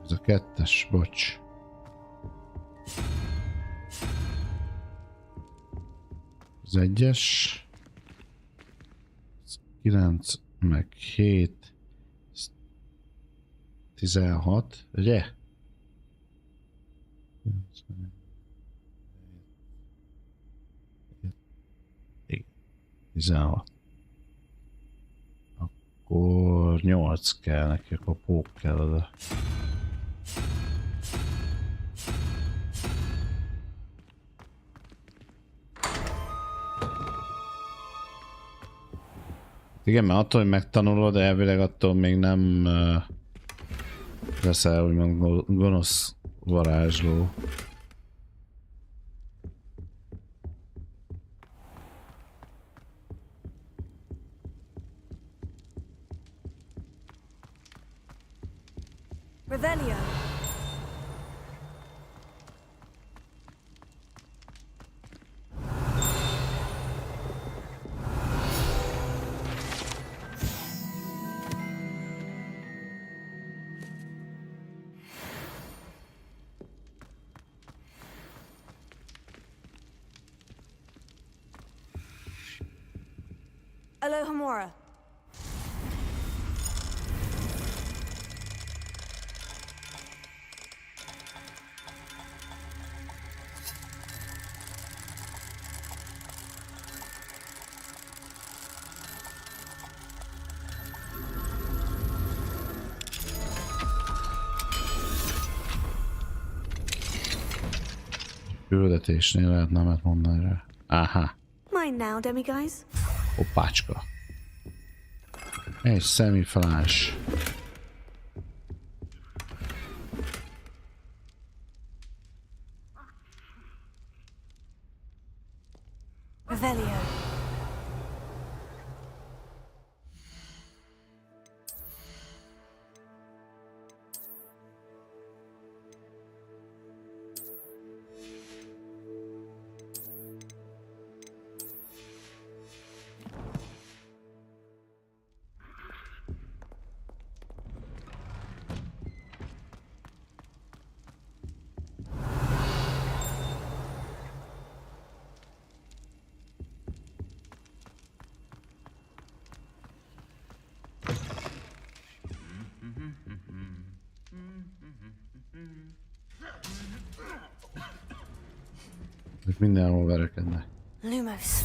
Speaker 2: Ez a 2-es, bocs. Az 1-es. 9, meg 7. 16, ugye? 16. Akkor 8 kell neki, akkor pók kell oda. Igen, mert attól, hogy megtanulod, elvileg attól még nem leszel úgymond gonosz varázsló.
Speaker 4: Revelio. Alohomora.
Speaker 2: Küldetésnél lehet nemet mondani rá. Aha.
Speaker 4: Mine now, demiguys.
Speaker 2: Hoppácska. Egy szemifalás.
Speaker 4: Revelio.
Speaker 2: Ők mindenhol verekednek.
Speaker 4: Lumos.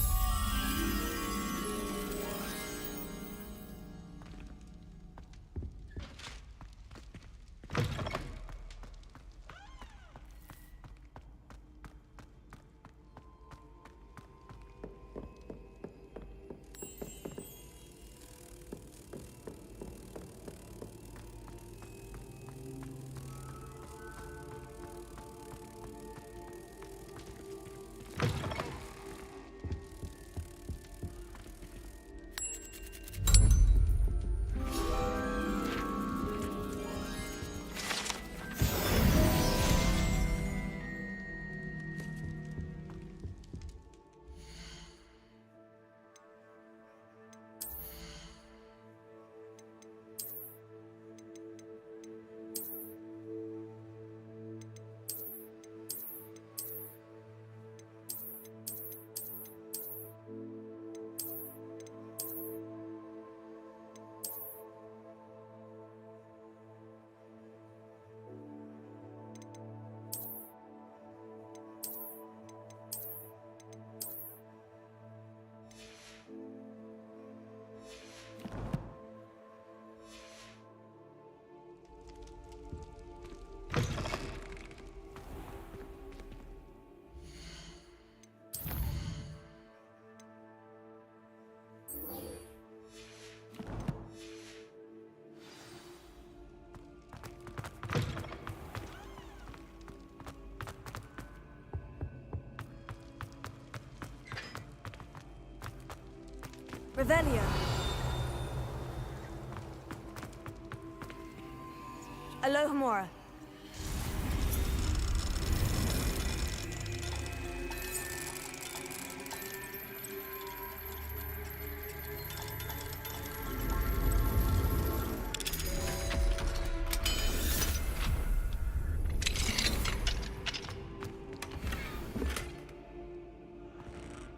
Speaker 4: Revelio. Alohomora.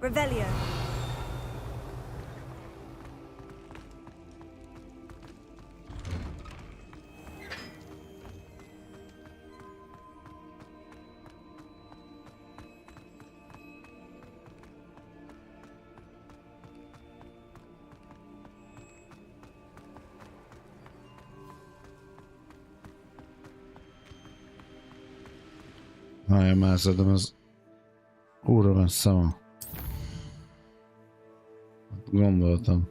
Speaker 4: Revelio.
Speaker 2: Nagyon már szerintem ez kurva messze van. Gondoltam.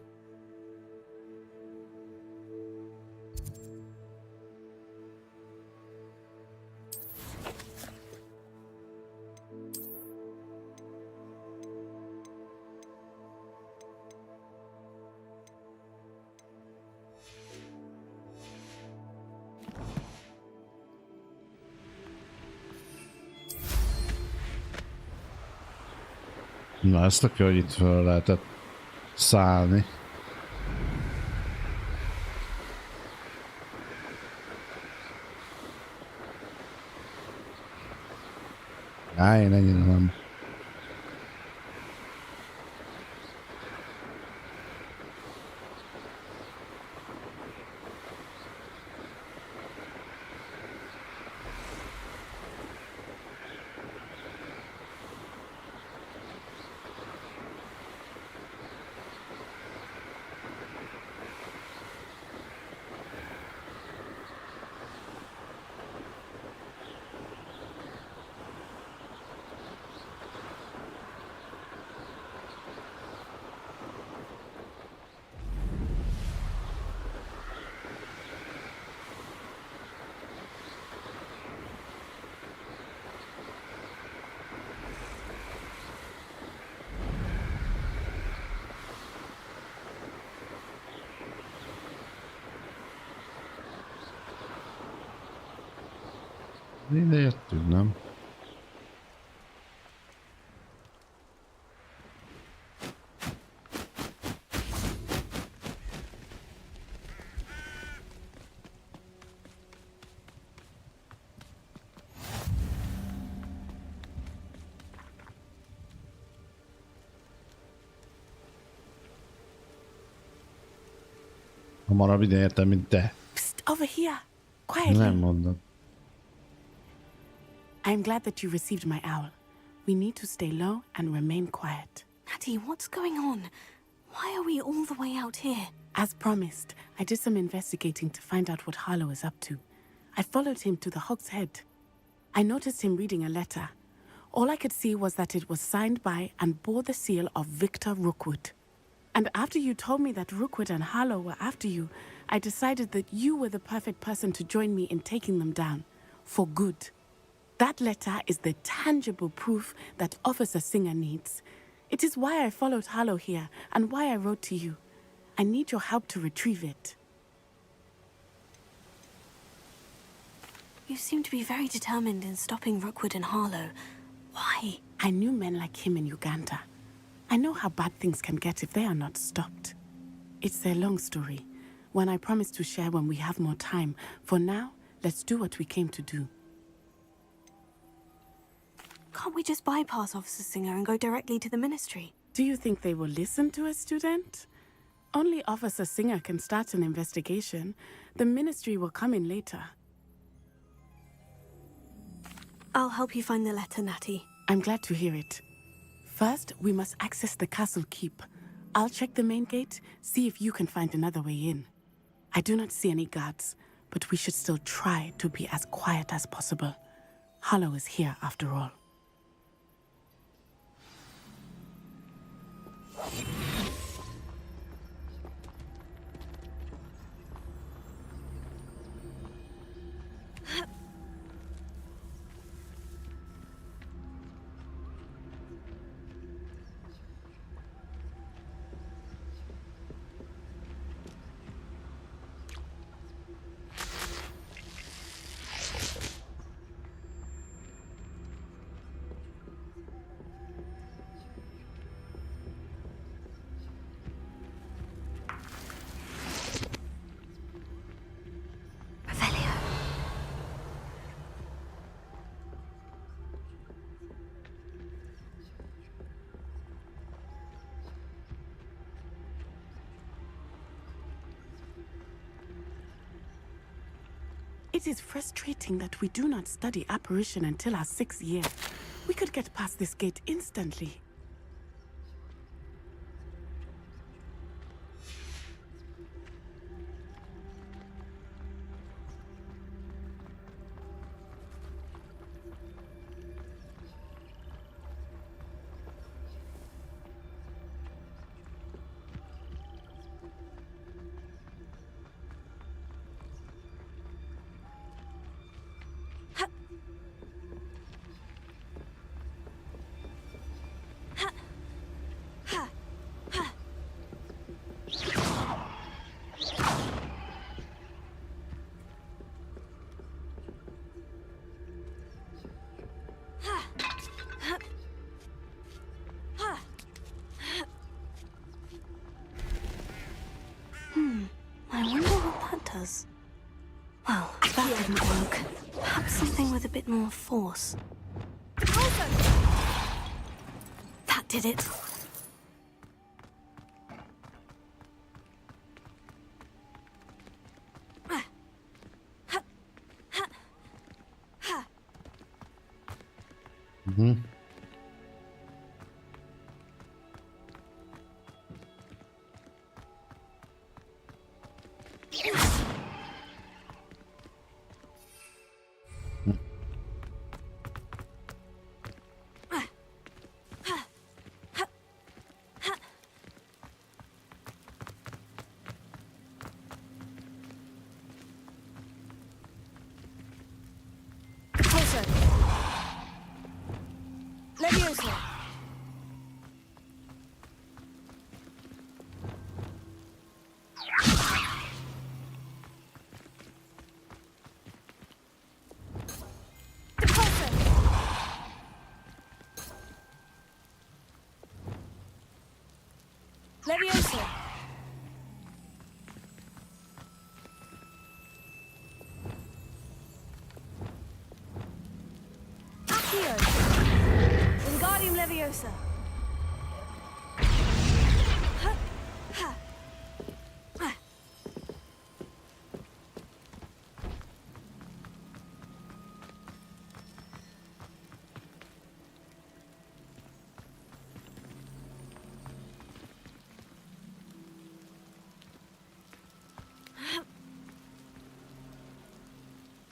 Speaker 2: Na ezt a hogy itt fel lehetett szállni. Én ennyire nem. Ide jöttünk, nem? Hamarabb ide értem, mint te.
Speaker 5: Psst, over here. Quietly.
Speaker 2: Nem mondom.
Speaker 5: I'm glad that you received my owl. We need to stay low and remain quiet.
Speaker 4: Natty, what's going on? Why are we all the way out here?
Speaker 5: As promised, I did some investigating to find out what Harlow is up to. I followed him to the Hog's Head. I noticed him reading a letter. All I could see was that it was signed by and bore the seal of Victor Rookwood. And after you told me that Rookwood and Harlow were after you, I decided that you were the perfect person to join me in taking them down. For good. That letter is the tangible proof that Officer Singer needs. It is why I followed Harlow here and why I wrote to you. I need your help to retrieve it.
Speaker 4: You seem to be very determined in stopping Rookwood and Harlow. Why?
Speaker 5: I knew men like him in Uganda. I know how bad things can get if they are not stopped. It's a long story, one I promise to share when we have more time. For now, let's do what we came to do.
Speaker 4: Can't we just bypass Officer Singer and go directly to the ministry?
Speaker 5: Do you think they will listen to a student? Only Officer Singer can start an investigation. The ministry will come in later.
Speaker 4: I'll help you find the letter, Natty.
Speaker 5: I'm glad to hear it. First, we must access the castle keep. I'll check the main gate, see if you can find another way in. I do not see any guards, but we should still try to be as quiet as possible. Harlow is here after all. It is frustrating that we do not study apparition until our 6th year. We could get past this gate instantly.
Speaker 4: I wonder what that does. Well, that didn't work. Perhaps something with a bit more force. That did it.
Speaker 13: Leviosa. Accio. Wingardium Leviosa.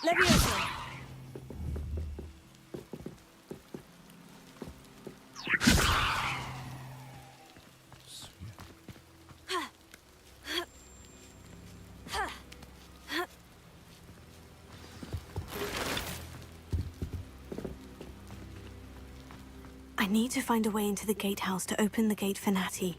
Speaker 13: Leviosa.
Speaker 4: I need to find a way into the gatehouse to open the gate for Natty.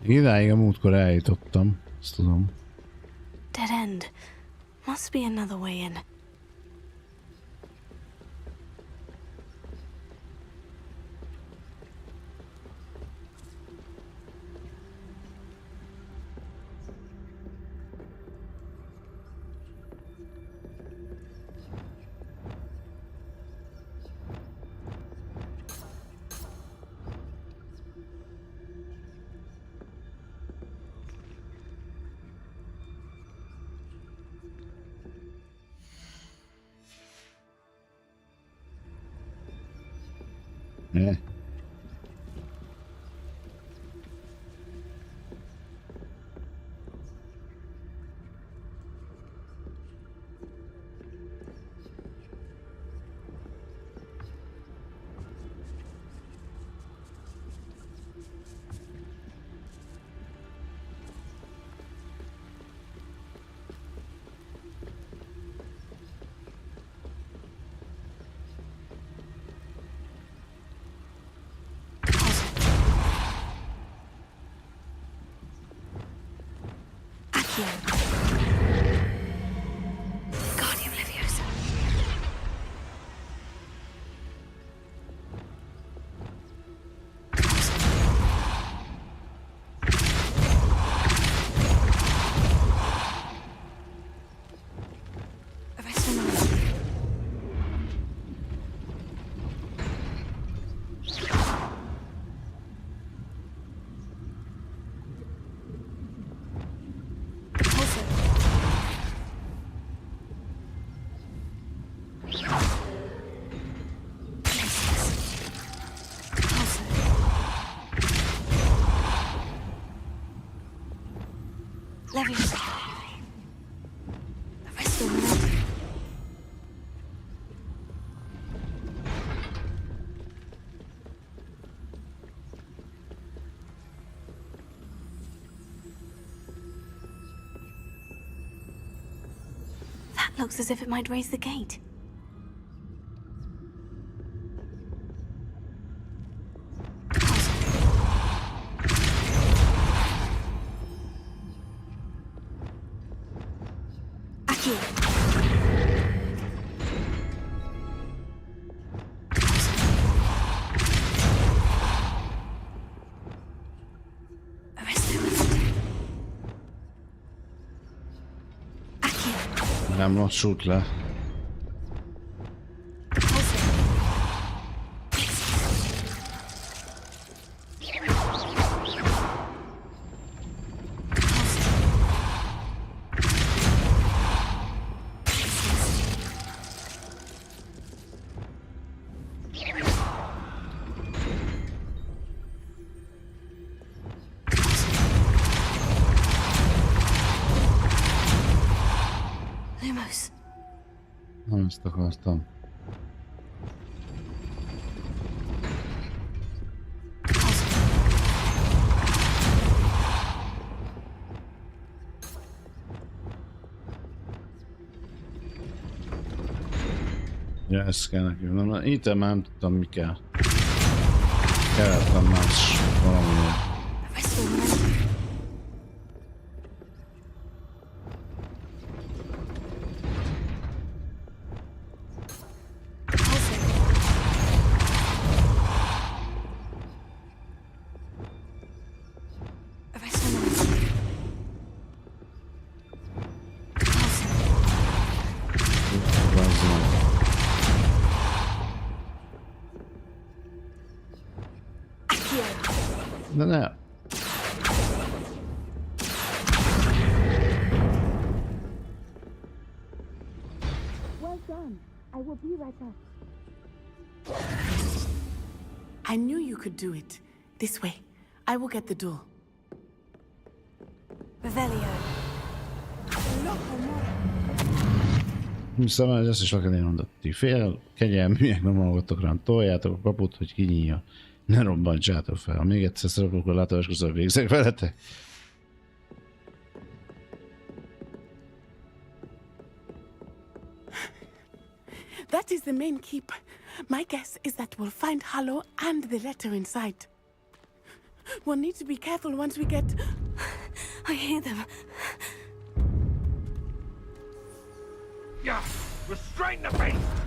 Speaker 2: Idáig a múltkor eljutottam, ezt tudom.
Speaker 4: Dead end. Must be another way in.
Speaker 2: Ne.
Speaker 4: Wingardium Leviosa. looks as if it might raise the gate.
Speaker 2: Nem lassult le. Nem ezt akartam. Ja, ez kell nekünk. Itt már nem tudtam, mi kell. Kellettem más valamiért. De ne.
Speaker 5: Well done. I will be right back. I knew you could do it. This way. I will get the door.
Speaker 4: Revelio.
Speaker 2: Szóval ez ezt is le kell mondani. Fél kegyelműek nem hallgattok rám. Toljátok a kaput, hogy kinyílja. Ne robbantsátok fel. Ha még egyszer szerep, akkor látogatáskor végzek veletek.
Speaker 5: That is the main keep. My guess is that we'll find Hallow and the letter inside. We'll need to be careful once we get...
Speaker 4: I hear them.
Speaker 7: Yeah, restrain the beast!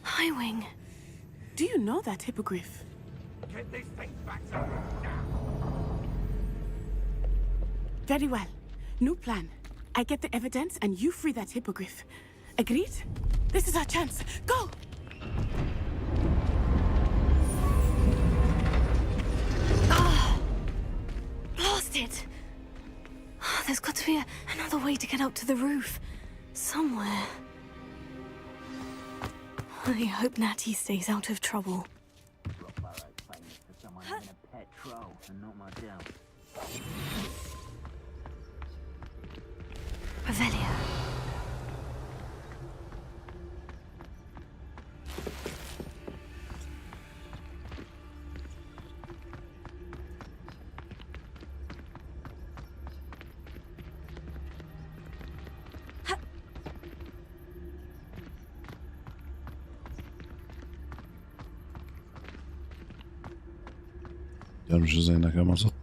Speaker 4: Highwing.
Speaker 5: Do you know that hippogriff?
Speaker 7: Get these things back to me now.
Speaker 5: Very well. New plan. I get the evidence and you free that hippogriff. Agreed? This is our chance. Go!
Speaker 4: Blasted! There's got to be another way to get up to the roof. Somewhere. I hope Natty stays out of trouble. Revelio.
Speaker 2: Most azért nekem az ott.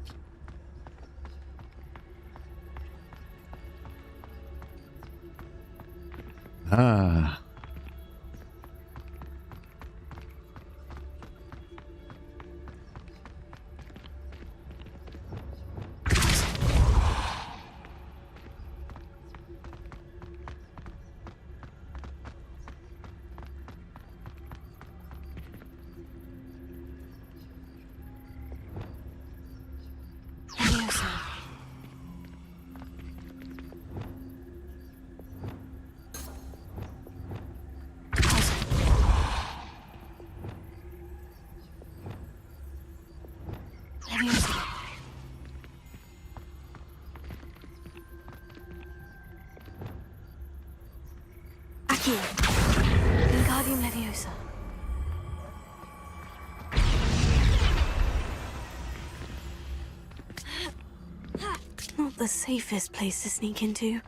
Speaker 4: not the safest place to sneak into.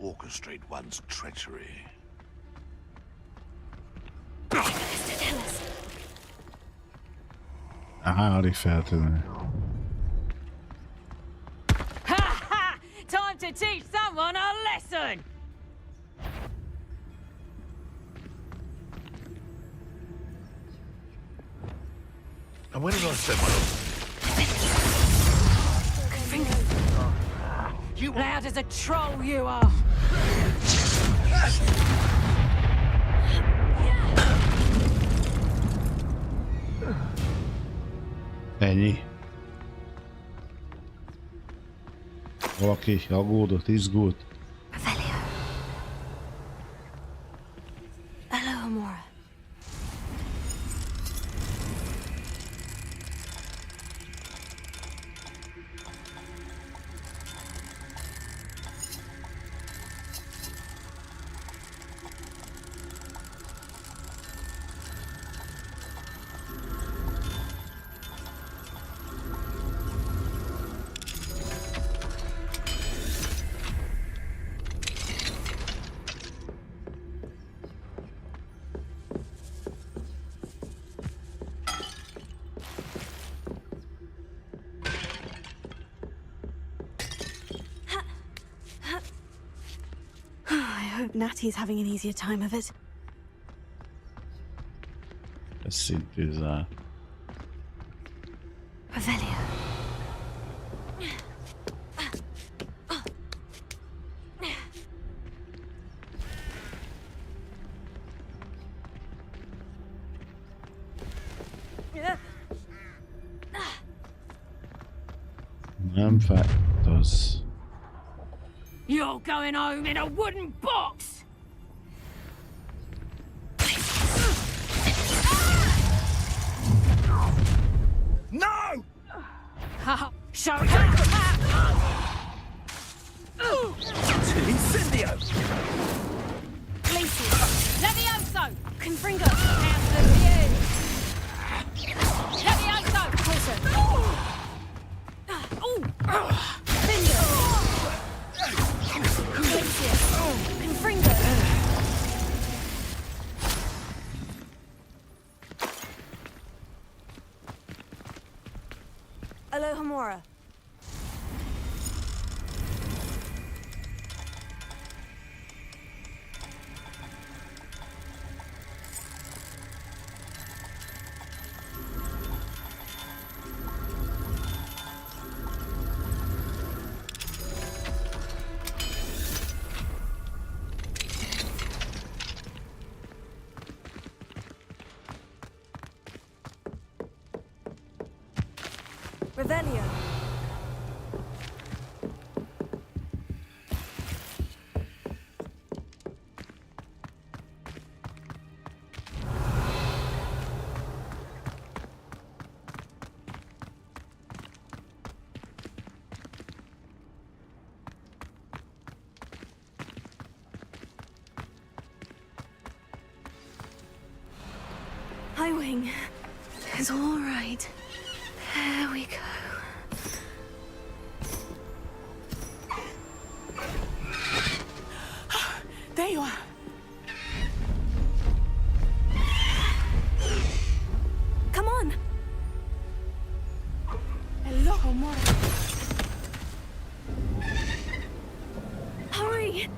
Speaker 14: Orchestrate one's treachery.
Speaker 2: Aha, alig feltűnő.
Speaker 13: Time to teach someone a lesson!
Speaker 14: And when did I set my...
Speaker 13: You loud as a troll you are!
Speaker 2: Ennyi. Valaki aggódott, izgult.
Speaker 4: Hello, Amora. I hope Natty's having an easier time of it.
Speaker 2: Ez szintén
Speaker 4: Revelio.
Speaker 2: Nem fájtoz.
Speaker 13: You're going home in a wooden box!
Speaker 14: No!
Speaker 13: Show
Speaker 14: Incendio!
Speaker 13: Places! Levioso!
Speaker 4: Confringo!
Speaker 13: Hands of you! Levioso!
Speaker 4: Closer! Confringo! Alohomora. Revelio. Hi, Wing. It's all right. There we go.
Speaker 5: There you are.
Speaker 4: Come on.
Speaker 5: Hello, Amora.
Speaker 4: Hurry.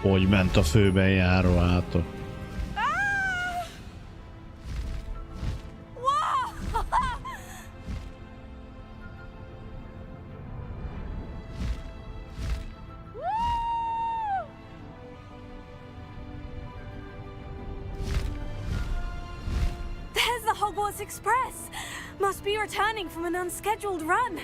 Speaker 2: Hogy ment a főben járó átok.
Speaker 4: Hogwarts Express. Must be returning from an unscheduled run.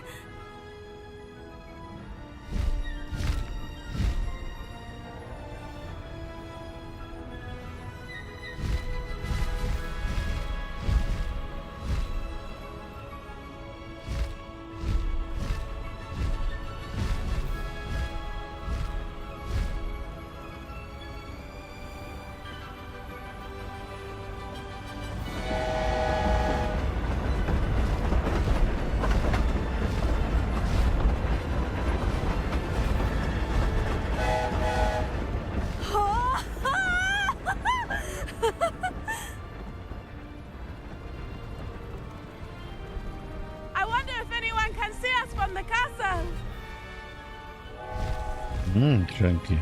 Speaker 2: Senki.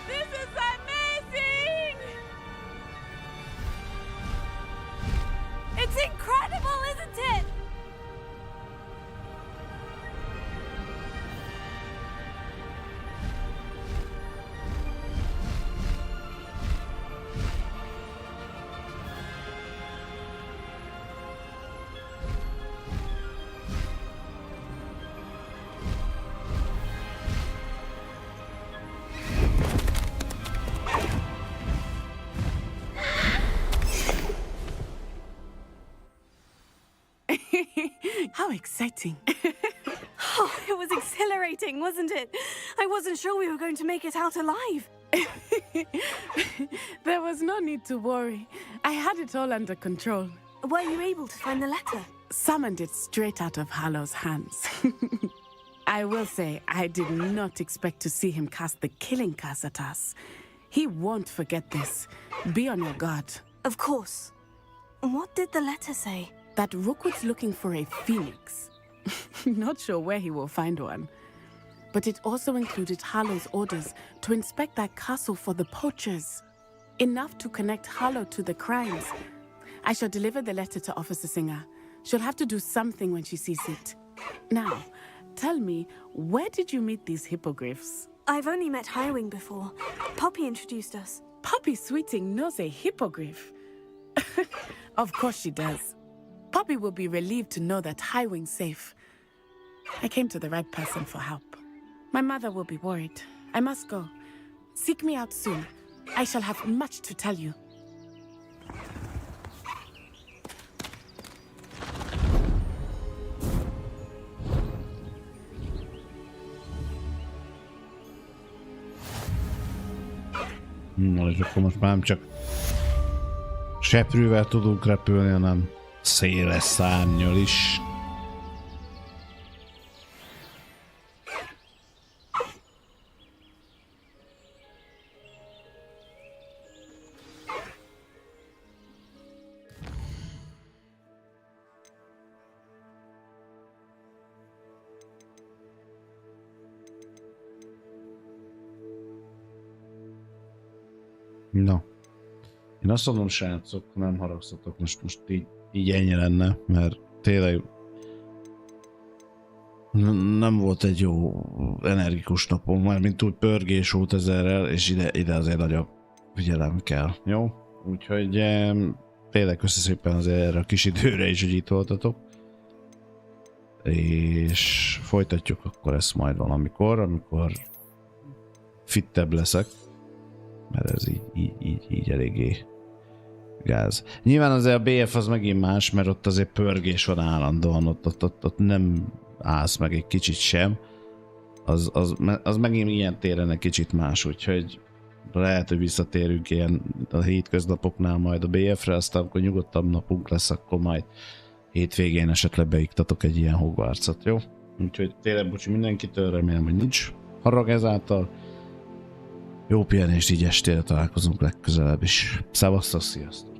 Speaker 5: This is amazing!
Speaker 4: It's incredible, isn't it?
Speaker 5: How exciting.
Speaker 4: Oh, it was exhilarating, wasn't it? I wasn't sure we were going to make it out alive.
Speaker 5: There was no need to worry. I had it all under control.
Speaker 4: Were you able to find the letter?
Speaker 5: Summoned it straight out of Hallow's hands. I will say, I did not expect to see him cast the killing curse at us. He won't forget this. Be on your guard.
Speaker 4: Of course. What did the letter say?
Speaker 5: That Rookwood's looking for a phoenix. Not sure where he will find one. But it also included Hallow's orders to inspect that castle for the poachers. Enough to connect Hallow to the crimes. I shall deliver the letter to Officer Singer. She'll have to do something when she sees it. Now, tell me, where did you meet these hippogriffs?
Speaker 4: I've only met Highwing before. Poppy introduced us.
Speaker 5: Poppy Sweeting knows a hippogriff. Of course she does. Poppy will be relieved to know that Highwing's safe. I came to the right person for help. My mother will be worried. I must go. Seek me out soon. I shall have much to tell you.
Speaker 2: Na, és akkor most már nem csak seprűvel tudunk repülni, hanem széles szárnnyal is. Na. Én azt mondom, srácok, nem haragszatok, most így ennyi lenne, mert tényleg nem volt egy jó energikus napom, mármint úgy pörgés volt ezerrel, és ide azért nagyobb figyelem kell, jó? Úgyhogy tényleg köszi szépen azért erre a kis időre is, hogy itt voltatok. És folytatjuk akkor ezt majd valamikor, amikor fittebb leszek. Mert ez így eléggé gáz. Nyilván azért a BF az megint más, mert ott azért pörgés van állandóan, ott nem állsz meg egy kicsit sem. Az megint ilyen téren egy kicsit más, úgyhogy lehet, hogy visszatérünk ilyen a hétköznapoknál majd a BF-re, aztán amikor nyugodtabb napunk lesz, akkor majd hétvégén esetleg beiktatok egy ilyen Hogwartsot, jó? Úgyhogy tényleg bocsi mindenkitől, remélem, hogy nincs harag ezáltal. Jó pihenést, így estére találkozunk legközelebb is. Szevasztok, sziasztok!